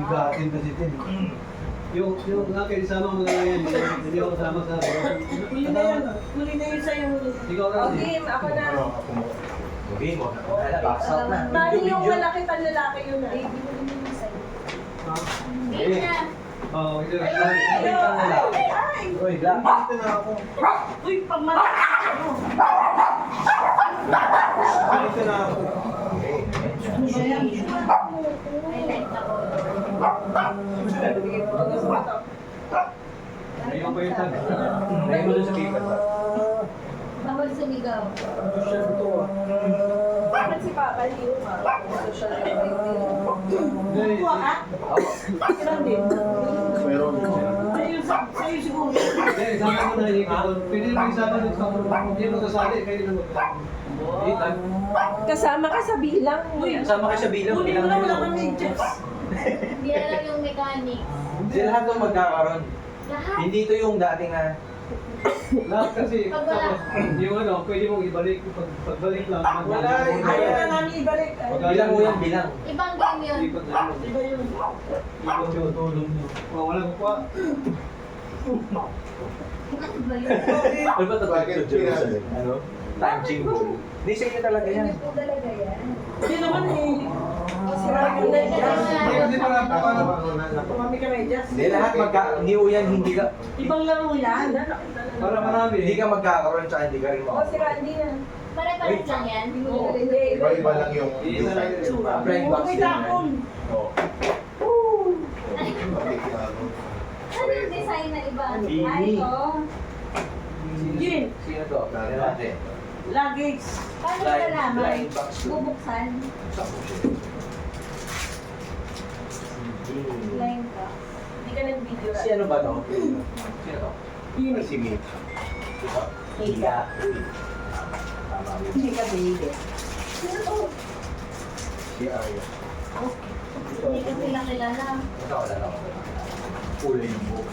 Bigatin kasi din. Yung akin, sama mo na yan. Hindi ako kasama sa Huli na yun. Huli na yun sa'yo. Ikaw ka rin. Okay, ako na. Sabihin mo. Box out na. Mali yung malaki panlalaki yun na. Game na. Oo, ito. Uy, black. Ito na ako. Uy, pag malaki. Ito na ako. Highlight ako. Ngayon pa yung tag. Lagay mo doon sa paper ba? Bawal sumigaw. Bakit si Papa Leo social activity? Hindi. Kuha ka? Ilan din? Meron. Sa'yo siguro. Hindi, sama mo na ikot. Pwede mo isama doon sa hindi mo kasali. Kayo na Kasama ka sa bilang. Uy, Kasama kayo sa bilang. huli mo na wala kang medyas. Hindi na lang yung mechanics. Hindi lahat ng magkakaroon. Lahat. Hindi ito yung dating Lahat kasi, Pag wala. yung ano, pwede mong ibalik. Pagbalik lang. Wala, Ayaw na namin ibalik. bilang mo yan, bilang. Ibang game yun. Ikot na yun. Iba yun. Ikot yung tulong nyo. Oh, walang kuha. Ano ba yun? Ano ba ito? Jerusalem? Ano? Time change. Hindi sa inyo talaga yan. Ano po talaga yan? Hindi naman eh. Sira ka Hindi medyas. pa lang paano ba? Tumami ka medyas. Hindi lahat new yan, hindi ka Ibang laro yan. Para marami. hindi ka magkakaroon tsaka hindi ka rin O, si Randy na. Pare-pares lang yan. Oo, hindi. Iba-iba lang yung Isa lang yung design. Blind box May din yan. tapon. Oo. Ano yung design na iba? Ini. Ay, ito. Jin, Sino to? Natin. luggage. Paano nalaman? Blind box. Bubuksan. Blind ka. Hindi ka nag-video. Si ano ba to? Sino to? Yun. Si Mate. Ito? Iya. Hindi ka baby. Sino to? Si Arya. Hindi ko sila kilala. Ito wala lang. Kulay ng buhok.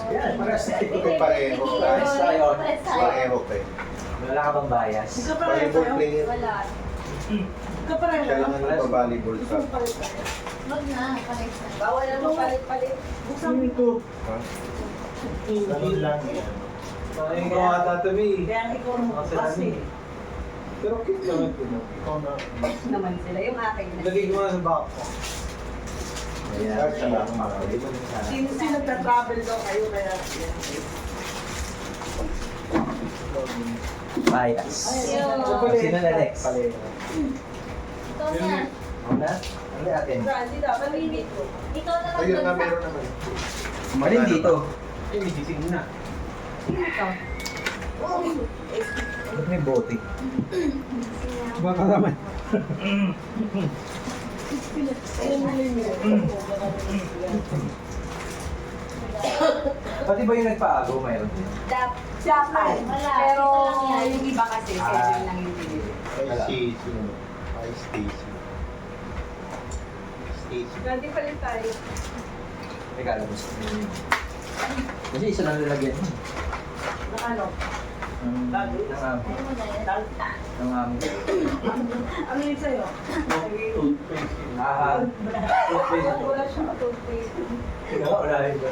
Yan, parehas tayo. Hindi, pareho. hindi, Parehas tayo. pares tayo. Pareho pa eh. Wala ka bang bias? Ikaw pa rin Volleyball sa'yo. player. Wala. Ikaw pa rin Siya lang sa'yo. ang nagpa-volleyball sa... Gusto mo palit tayo. Wag na, pares na. Bawal na palit-palit. Buksan mo ito. Ha? Ganun lang yan. Ay, mga tatabi. Kaya ang ikaw mo kasi. Pero cute naman ito. Ikaw na. Naman sila yung akin. Lagay ko nga sa back ko. Start siya lang. Sino nagta-travel daw kayo kaya Bias. Ayun. Sino na next? Ito na. Ako na? Ano natin? Randy dapat hindi ko. Ikaw na lang Ayun na, bansa. meron naman. Malin dito. Ay, may sising na. Ba't may bote? Baka naman. Pati ba yung nagpaago mayroon? Dapat. Wala. Pero Ito lang yan. yung iba kasi, schedule lang yung binili. Ay, si... Sino? Ay, Stacy. Stacy. Randy palit tayo. Teka, alam mo sa kasi isa lang lalagyan mo. Nakano? Ng amo. Ano mo na yan? Ng amo. Ano yun sa'yo? Ah, Wala siya toothpaste. unahin ba?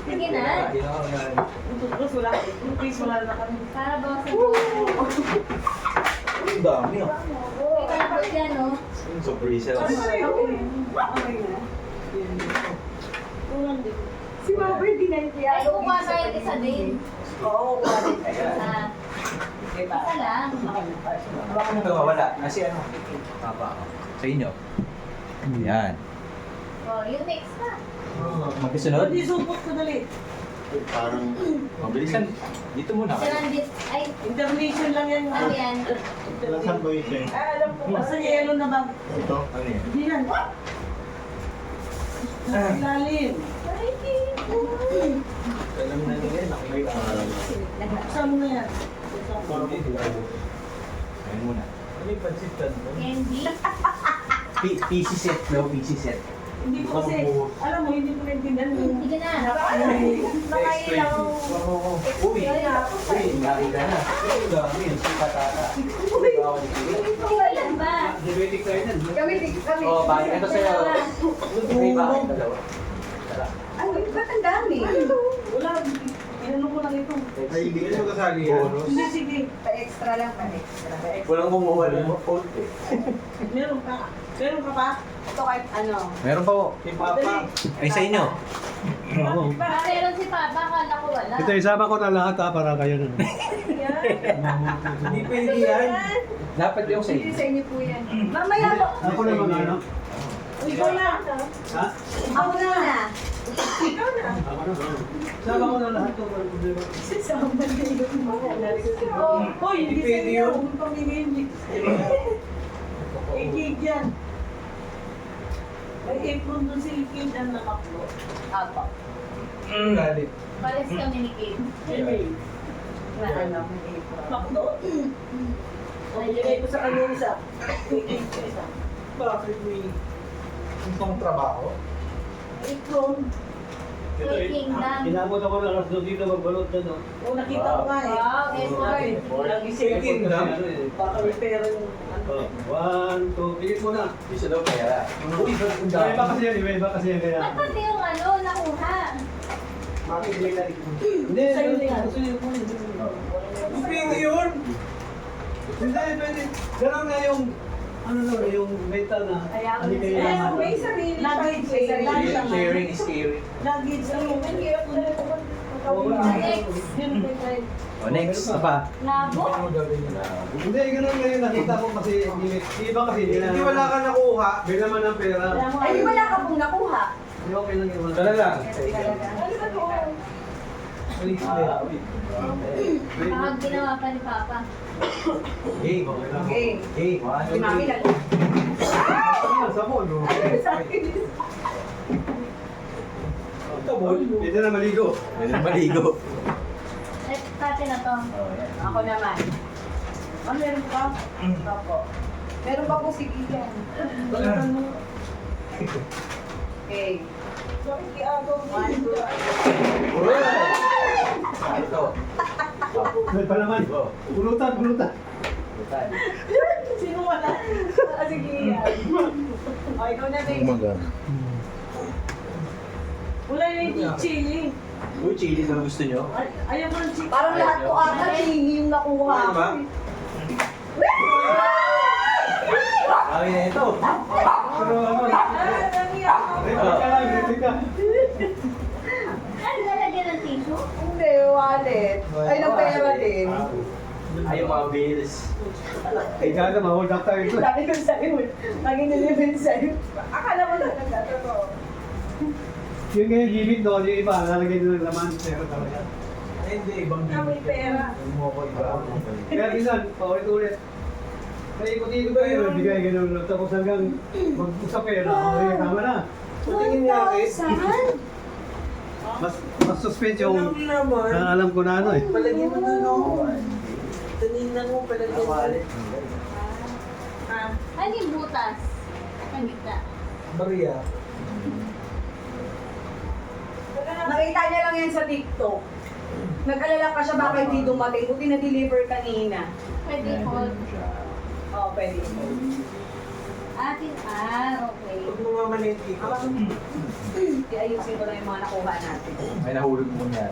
Sige na. Unahin. Yung toothpaste wala. Toothpaste wala na kami. Para ba sa buhay? Ang dami ah. May kalabot yan, no? So, pre-sales. Okay na. Ulan din. Si Mama hindi na yung Ay, kukuha tayo ng isa din. Oo, kuha din. Ah, isa lang. Baka nang wala. Kasi ano? Papa ako. Sa inyo. Yan. Oh, yung next na. Magkasunod? Hindi supot ko dali. Parang... Mabilisan. Dito muna. Si Randy, ay, Intermission lang yan. ano yan? Nasaan ba yun siya? Alam ko. Basta yellow na bag. Ito? Ano yan? Hindi yan. Ilalim. Ay, Alam na nila yun. May Saan mo na yan? Ayun muna. Ano yung pansit ka? candy. PC set daw, PC set. Hindi ko kasi, alam mo, hindi ko naintindihan yung Sige na. nakailaw. Uy! Uy, nakita na. Ang dami yun. Si Patata. Hindi ko alam ba? Hindi Diabetic tayo yan. Kami. Oh, bakit ito sa'yo? May bakit dalawa? Tara. Ay, ba't ang dami? Wala. Inano ko lang ito. Ay, hindi ka kasali yan. Hindi, sige. Pa-extra lang, pa-extra. Walang kumuha ng fault eh. Meron ka. Meron ka pa? Ito kahit ano. Meron pa po. Si Papa. Ay, sa inyo. Oo. Meron si Papa, akala ko wala. Ito, isama ko na lahat ha, para kayo na. Hindi pwede yan. Dapat yung sa Hindi inyo. sa inyo po yan. Mamaya po. Ako naman ano? Ikaw na. Ha? Ako na. Ikaw na. Ako na. Isama ko na lahat to. walang problema. Sasama na yung mga narito. Hoy, hindi sa Pwede inyo. yun. Huwag pamilin. Ikig yan. May apron doon si Ikig ang nakaplo. Apo. Galit. Pares kami ni Kate. Anyway, Na ano, may apron. makdo. O, binigay ko sa kanya isa. Ikig ko isa. Bakit may itong trabaho? Apron. Kay Kingdom. Inabot ako ng alas 2 dito magbalot na no. O, nakita ko nga eh. Wow, effort. Lagi Kay siya. Kingdom? Baka may pera yung ano. 1, 2, pigit mo na. Hindi siya daw pera. Uy, ba't ang May iba dami? kasi yan, may iba kasi yan kaya. Ba't pati yung ano, nakuha? Bakit may nalit? Hindi, Sa'yo din yan. gusto niyo po. Pwede yun! Hindi, pwede. Ganun nga yung, ano no, yung mental na. Kaya Hindi kayo Eh, naman. may sarili. Luggage, may sarili. Sharing is caring. Luggage lang yung may hirap na rin. Next. Yun, may try. O, next. Ano pa? Labo? Hindi, ganun nga yung nakita ko kasi iba kasi hindi na. Hindi wala ka nakuha. May naman ng pera. Ay, wala ka pong nakuha. Hindi okay lang yung Talaga? Ano ba to? Baka ginawa pa ni Papa. Game. Okay. Game. Si Mami lang. Sa mo, no? Pwede na maligo. Pwede maligo. Eh, pati na to. Ako naman. Ah, meron ka? Opo. Meron pa po si Kian. Balikan mo. Okay. Bakit iagaw mo? Ito. May pa naman. Pulutan, pulutan. Sino wala? Ah, sige Kian. O, ikaw na, babe. Wala yung chili. Uy, chili na gusto nyo? Ayaw mo ng chili. Parang lahat ko ata yung nakuha. Ano ba? Ay, na ito. Pero ano, repeat ka lang, repeat ka. Ano lalagyan ng tissue? Hindi, wallet. Ay, ng pera din. Ay, yung mga bills. Eh, gaga, ma-hold up tayo ito. Sabi ko sa'yo, lagi nilibin sa'yo. Akala mo talaga, totoo. Yung ganyan gimmick doon, yung iba, lalagay doon ng laman, pero talaga. Ay, hindi. Ibang May pera. Yung mo ko iba. Kaya minsan, paulit-ulit. May ikot-ikot kayo, bigay ganun. Tapos hanggang mag-usap kayo na, okay, tama na. Tingin niya, eh. Mas suspense yung alam ko na ano eh. Palagyan mo doon, no? Taninan mo, palagyan mo. Ah, Ano yung butas? Ang gitna. Maria. Nakita niya lang yan sa TikTok. Nag-alala pa siya baka hindi dumating. Buti na-deliver kanina. Pwede hold. Oo, pwede. Atin, okay. Huwag mo mamaliit ito. Iayusin ko lang yung mga nakuha natin. May nahulog mo niya.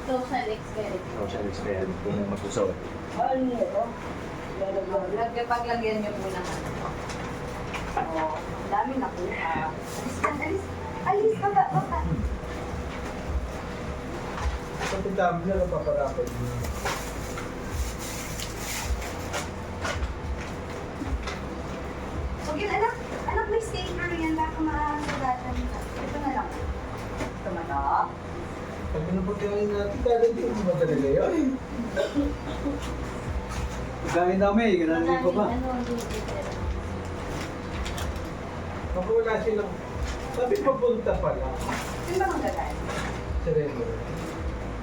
Social experiment. Social experiment kung magsusuot. ano ito? Paglagyan niyo po ng ano. Oo, ang dami nakuha. Alis ka, alis. Alis, baba. Pati dami na lang paparapag. Huwag yun, anak. Anak, may sticker yan. Baka makasagatan ka. Ito na lang. Ito na lang. Pag pinapagkain natin, dadating mo ba talaga yun? Kain namin, ganun ko pa. Ano, dito. Baka wala silang... Sabi papunta pala. Sino ba magagay? Sereno.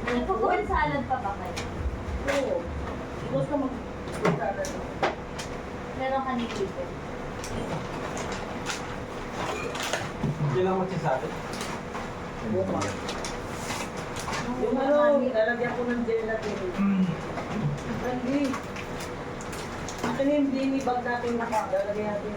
Nagpupuan salad pa ba kayo? Oo. Gusto mo mag-salad. Meron ka ni Tito. Hindi lang magsasabi. Yung ano, lalagyan ko ng gelatin. Hindi. Akin yung bini bag natin na lalagay natin.